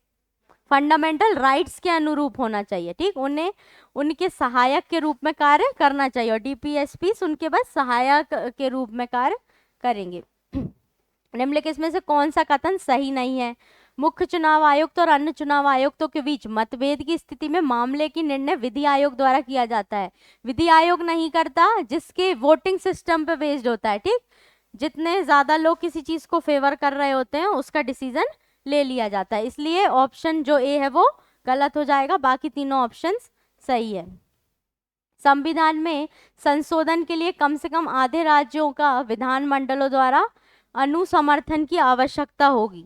फंडामेंटल राइट्स के अनुरूप होना चाहिए, ठीक, उन्हें उनके सहायक के रूप में कार्य करना चाहिए और डीपीएसपी उनके बस सहायक के रूप में कार्य करेंगे। निम्नलिखित इसमें से कौन सा कथन सही नहीं है? मुख्य चुनाव आयुक्त और अन्य चुनाव आयुक्तों के बीच मतभेद की स्थिति में मामले की निर्णय विधि आयोग द्वारा किया जाता है। विधि आयोग नहीं करता, जिसके वोटिंग सिस्टम पे बेस्ड होता है, ठीक, जितने ज्यादा लोग किसी चीज को फेवर कर रहे होते हैं उसका डिसीजन ले लिया जाता है। इसलिए ऑप्शन जो ए है वो गलत हो जाएगा, बाकी तीनों ऑप्शंस सही है। संविधान में संशोधन के लिए कम से कम आधे राज्यों का विधानमंडलों द्वारा अनुसमर्थन की आवश्यकता होगी।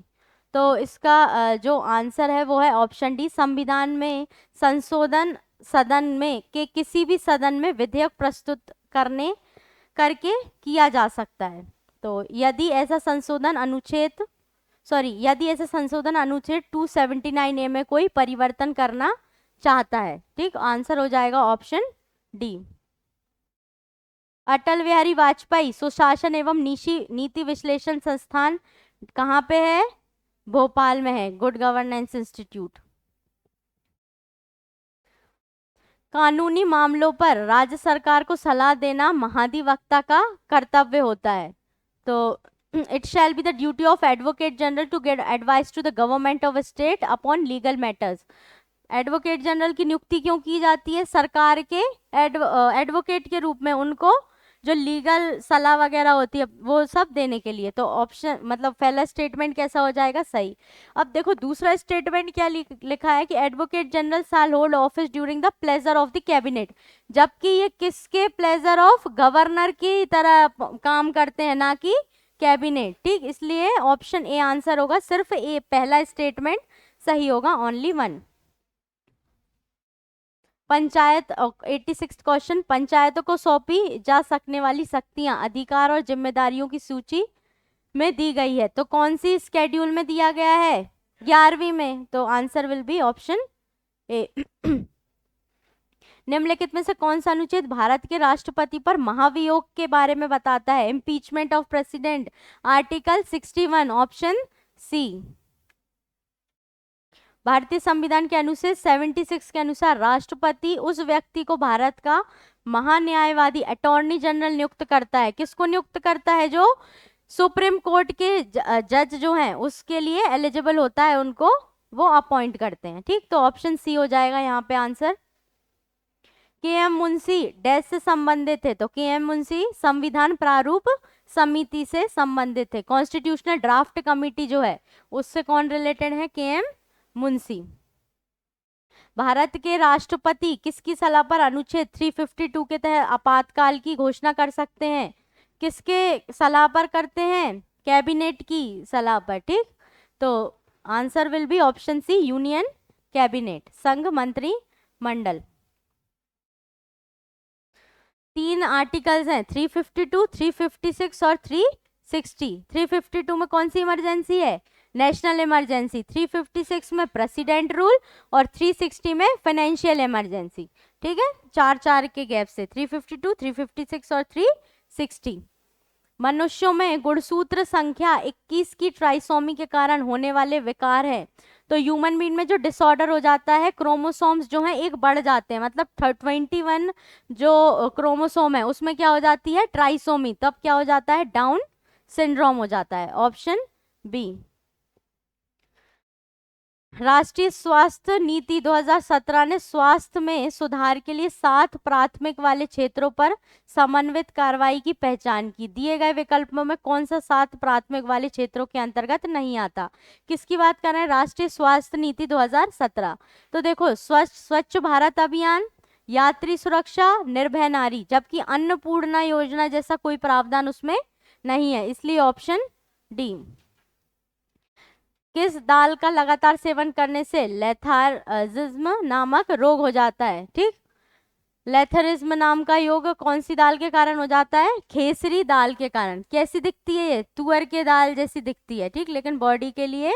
तो इसका जो आंसर है वो है ऑप्शन डी, संविधान में संशोधन सदन में के किसी भी सदन में विधेयक प्रस्तुत करने करके किया जा सकता है। तो यदि ऐसा संशोधन अनुच्छेद 279A में कोई परिवर्तन करना चाहता है, ठीक, आंसर हो जाएगा ऑप्शन डी। अटल बिहारी वाजपेयी सुशासन एवं नीति विश्लेषण संस्थान कहाँ पे है? भोपाल में है, गुड गवर्नेंस इंस्टीट्यूट। कानूनी मामलों पर राज्य सरकार को सलाह देना महाधिवक्ता का कर्तव्य होता है। तो it shall be the duty of advocate general to get advice to the government of state upon legal matters. Advocate general की नियुक्ति क्यों की जाती है? सरकार के एडवोकेट के रूप में उनको जो लीगल सलाह वगैरह होती है वो सब देने के लिए। तो ऑप्शन मतलब पहला स्टेटमेंट कैसा हो जाएगा? सही। अब देखो दूसरा स्टेटमेंट क्या लिखा है कि advocate general shall hold office during the pleasure of the cabinet, जबकि ये किसके प्लेजर ऑफ? गवर्नर की तरह काम करते हैं, ना कि कैबिनेट, ठीक। इसलिए ऑप्शन ए आंसर होगा, सिर्फ ए पहला स्टेटमेंट सही होगा, ओनली वन। पंचायत 86 क्वेश्चन, पंचायतों को सौंपी जा सकने वाली शक्तियां, अधिकार और जिम्मेदारियों की सूची में दी गई है। तो कौन सी स्केड्यूल में दिया गया है? 11वीं में। तो answer will be option A. निम्नलिखित में से कौन सा अनुच्छेद भारत के राष्ट्रपति पर महाभियोग के बारे में बताता है? Impeachment of president, article 61, option C. भारतीय संविधान के अनुच्छेद 76 के अनुसार राष्ट्रपति उस व्यक्ति को भारत का महान्यायवादी अटॉर्नी जनरल नियुक्त करता है। किसको नियुक्त करता है? जो सुप्रीम कोर्ट के जज जो हैं उसके लिए एलिजिबल होता है, उनको वो अपॉइंट करते हैं, ठीक। तो ऑप्शन सी हो जाएगा यहाँ पे आंसर। के एम मुंशी डैश से संबंधित थे? तो के एम मुंशी संविधान प्रारूप समिति से संबंधित थे। कॉन्स्टिट्यूशनल ड्राफ्ट कमिटी जो है उससे कौन रिलेटेड है? के एम मुंशी। भारत के राष्ट्रपति किसकी सलाह पर अनुच्छेद 352 के तहत आपातकाल की घोषणा कर सकते हैं? किसके सलाह पर करते हैं? कैबिनेट की सलाह पर, ठीक। तो answer will be option C, union cabinet, संघ मंत्री मंडल। 3 आर्टिकल्स हैं, 352, 356 और 360। 352 में कौन सी इमरजेंसी है? National emergency. 356 में प्रेसिडेंट रूल और 360 में फाइनेंशियल इमरजेंसी, ठीक है, 4-4 के गैप से 352, 356 और 360। मनुष्यों में गुणसूत्र संख्या 21 की ट्राइसोमी के कारण होने वाले विकार है। तो ह्यूमन बीइंग में जो डिसऑर्डर हो जाता है, क्रोमोसोम्स जो हैं एक बढ़ जाते हैं, मतलब 21 जो क्रोमोसोम है उसमें क्या हो जाती है? ट्राइसोमी। तब क्या हो जाता है? डाउन सिंड्रोम हो जाता है, ऑप्शन बी। राष्ट्रीय स्वास्थ्य नीति 2017 ने स्वास्थ्य में सुधार के लिए 7 प्राथमिक वाले क्षेत्रों पर समन्वित कार्रवाई की पहचान की। दिए गए विकल्पों में कौन सा 7 प्राथमिक वाले क्षेत्रों के अंतर्गत नहीं आता? किसकी बात कर रहे हैं? राष्ट्रीय स्वास्थ्य नीति 2017। तो देखो, स्वच्छ भारत अभियान, यात्री सुरक्षा, निर्भय नारी, जबकि अन्नपूर्णा योजना जैसा कोई प्रावधान उसमें नहीं है, इसलिए ऑप्शन डी। किस दाल का लगातार सेवन करने से लेथार्जिज्म नामक रोग हो जाता है? ठीक, लेथरिज्म नाम का योग कौन सी दाल के कारण हो जाता है? खेसरी दाल के कारण। कैसी दिखती है ये? तुअर के दाल जैसी दिखती है, ठीक, लेकिन बॉडी के लिए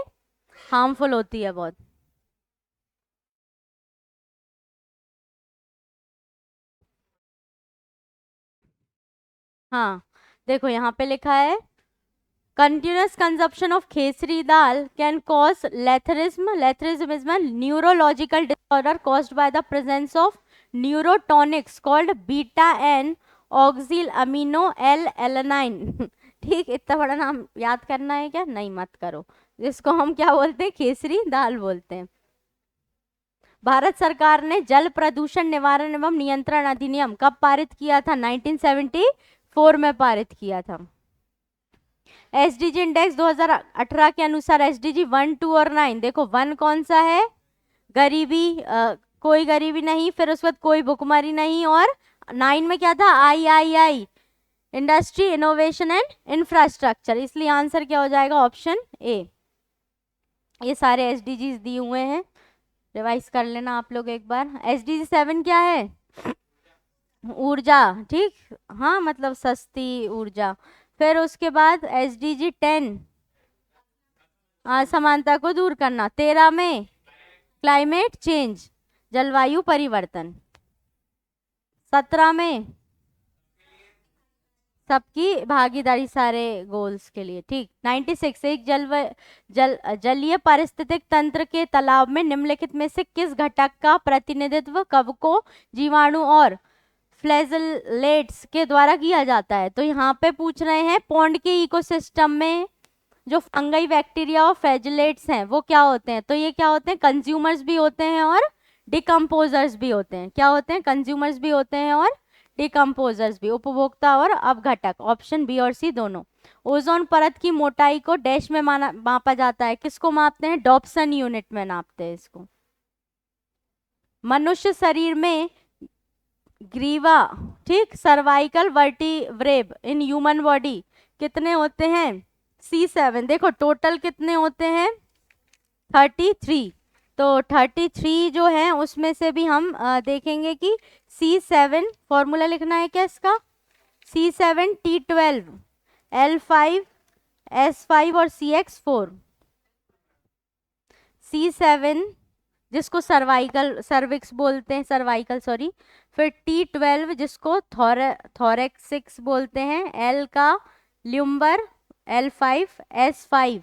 हार्मफुल होती है बहुत। हाँ, देखो यहाँ पे लिखा है Continuous consumption of khesri dal can cause letharism. Letharism is a neurological disorder caused by the presence of neurotonics called beta and oxyl amino L alanine. ठीक, इतना बड़ा नाम याद करना है क्या? नहीं, मत करो। जिसको हम क्या बोलते हैं? केसरी दाल बोलते हैं। भारत सरकार ने जल प्रदूषण निवारण एवं नियंत्रण अधिनियम कब पारित किया था? 1974 में पारित किया था। एसडीजी इंडेक्स 2018 के अनुसार एसडीजी 1, 2 और 9, देखो 1 कौन सा है? गरीबी, कोई गरीबी नहीं, फिर उसके बाद कोई भुखमरी नहीं, और 9 में क्या था? आई, इंडस्ट्री, इनोवेशन एंड इंफ्रास्ट्रक्चर। इसलिए आंसर क्या हो जाएगा? Option A. ये सारे एसडीजीज दिए हुए हैं, रिवाइज कर लेना आप लोग एक बार। एसडीजी 7 क्या है? ऊर्जा, ठीक, हाँ, मतलब सस्ती ऊर्जा। फिर उसके बाद एसडीजी 10 असमानता को दूर करना। 13 में क्लाइमेट चेंज, जलवायु परिवर्तन। 17 में सबकी भागीदारी सारे गोल्स के लिए, ठीक। 96 एक जलीय पारिस्थितिक तंत्र के तालाब में निम्नलिखित में से किस घटक का प्रतिनिधित्व कवकों, जीवाणु और फ्लैजेलेट्स के द्वारा किया जाता है? तो यहाँ पे पूछ रहे हैं पॉन्ड के इकोसिस्टम में जो फंगई, बैक्टीरिया और फ्लैजेलेट्स हैं वो क्या होते हैं? तो ये क्या होते हैं? कंज्यूमर्स भी होते हैं और डिकम्पोजर्स भी होते हैं। क्या होते हैं? कंज्यूमर्स भी होते हैं और डिकम्पोजर्स भी, उपभोक्ता और अपघटक। ऑप्शन बी और सी दोनों। ओजोन परत की मोटाई को डैश में मापा जाता है? किसको मापते हैं? डॉप्सन यूनिट में नापते हैं इसको। मनुष्य शरीर में ग्रीवा, ठीक, सर्वाइकल वर्टिब्रेब इन ह्यूमन बॉडी कितने होते हैं? C7। देखो टोटल कितने होते हैं? 33। तो 33 जो है उसमें से भी हम देखेंगे कि C7, फॉर्मूला लिखना है क्या इसका? C7T12 L5 S5 और CX4। C7 जिसको सर्विक्स बोलते हैं, सर्वाइकल सॉरी। फिर T12 जिसको थोरेक्सिक्स बोलते हैं, L का ल्यूम्बर, L5 S5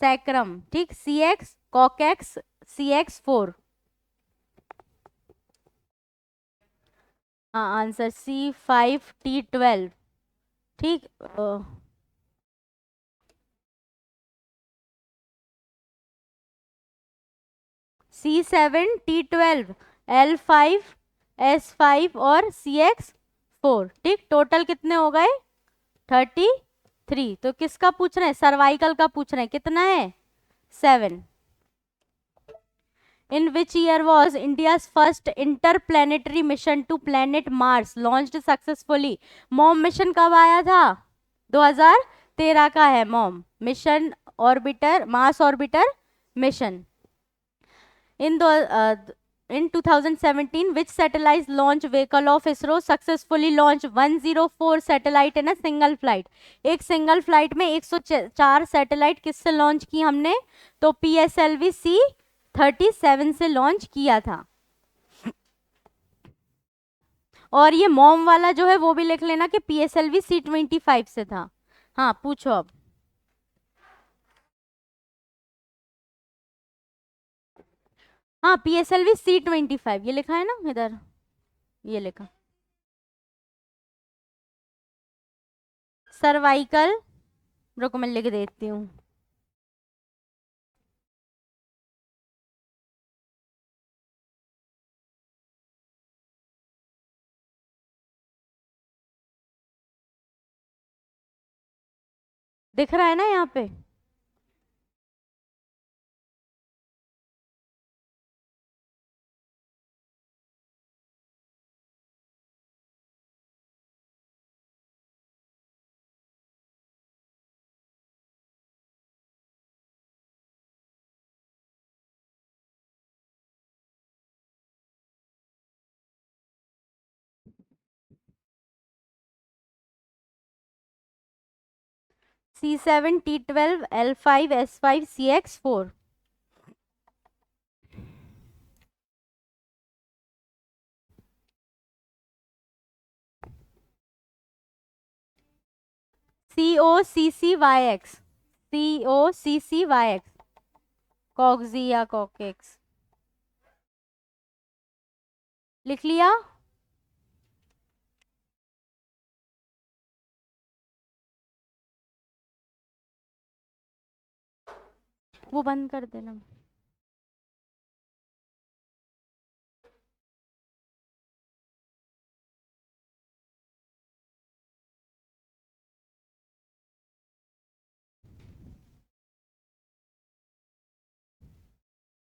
सैक्रम, ठीक, CX कॉकेक्स, CX4। हाँ, आंसर C5T12, ठीक। C7T12 L5 S5 और CX4, ठीक। टोटल कितने हो गए? 33। तो किसका पूछ रहे हैं? सर्वाइकल का पूछ रहे हैं। कितना है? 7। In which year was India's first interplanetary mission to planet Mars launched successfully? Mom mission कब आया था? 2013 का है mom mission, orbiter, Mars orbiter mission. In 2017, which satellite launch vehicle of ISRO successfully launched 104 satellite in a single flight? एक single flight में 104 satellite किससे launch की हमने? तो PSLV C-37 से लॉन्च किया था। और ये मॉम वाला जो है वो भी लिख लेना कि PSLV C-25 से था। हाँ, पूछो अब। हाँ, PSLV C-25 ये लिखा है ना इधर, ये लिखा। सर्वाइकल, रुको मैं लिख देती हूँ। दिख रहा है ना यहाँ पे? C7T12 L5 S5 CX4। COCCYX, COCCYX, कॉक्सी या कॉकेक्स। लिख लिया? वो बंद कर देना।